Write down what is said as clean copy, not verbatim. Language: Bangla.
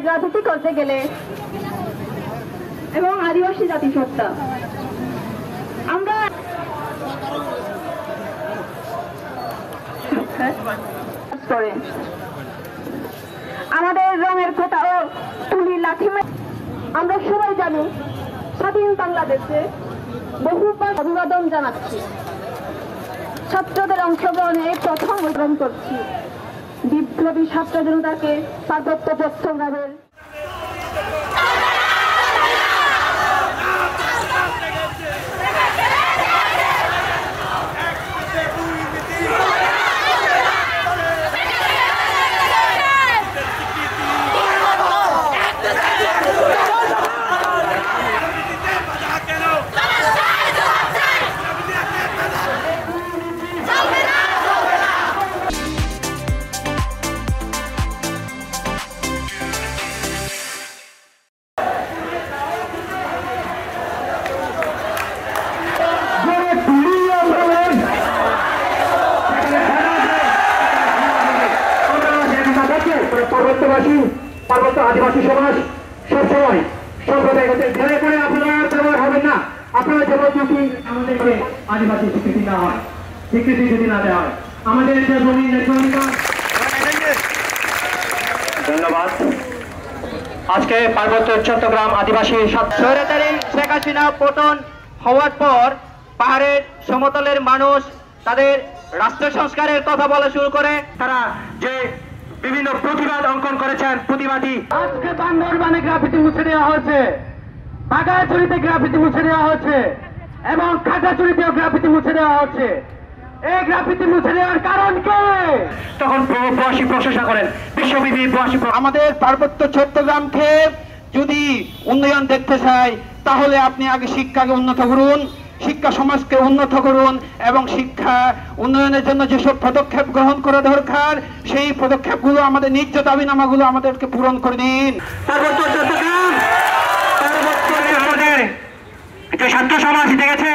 রাজনীতি করতে গেলে এবং আদিবাসী জাতিসত্তা আমরা আমাদের রঙের কথা ও তুলি লাঠি আমরা সবাই জানি স্বাধীন বাংলাদেশে বহুবার অভিবাদন জানাচ্ছি। ছাত্রদের অংশগ্রহণে প্রথম গ্রহণ করছি বিপ্লবী ছাত্র জনতাকে পার্বত্য চট্টগ্রামের পার্বত্যবাসী পার্বত্য আদিবাসী সমাজ সবসময় সম্প্রদায়গত ধরে করে আপনারা ব্যবহার হবেন না। আপনারা যেমন যদি আমাদের আদিবাসী স্বীকৃতি না হয়, স্বীকৃতি যদি না দেওয়া হয়, আমাদের যে জমি ধন্যবাদ। আজকে পার্বত্য চট্টগ্রাম আদিবাসী স্বৈরাচারী শেখ হাসিনা পতন হওয়ার পর পাহাড়ের সমতলের মানুষ তাদের রাষ্ট্র সংস্কারের কথা বলা শুরু করে। তারা যে বিভিন্ন প্রতিবাদ অঙ্কন করেছেন, প্রতিবাদী আজকে বান্দরবানে গ্রাফিতি মুছে দেওয়া হয়েছে, বাগাচুরিতে গ্রাফিতি মুছে দেওয়া হচ্ছে এবং খাগড়াছড়িতেও গ্রাফিতি মুছে দেওয়া হচ্ছে। এই গ্রাফিতি মুছে দেওয়ার কারণ কি? তখন প্রবাসী প্রশংসা করেন, বিশ্বব্যাপী প্রবাসী। আমাদের পার্বত্য চট্টগ্রামকে যদি উন্নয়ন দেখতে চাই তাহলে আপনি আগে শিক্ষাকে উন্নত করুন, শিক্ষা সমাজকে উন্নত করুন এবং শিক্ষা উন্নয়নের জন্য যেসব পদক্ষেপ গ্রহণ করা দরকার সেই পদক্ষেপগুলো আমাদের ন্যায্য দাবিনামাগুলো আমাদেরকে পূরণ করে দিন। পার্বত্য চট্টগ্রাম আমাদের যে ছাত্র সমাজ দেখেছে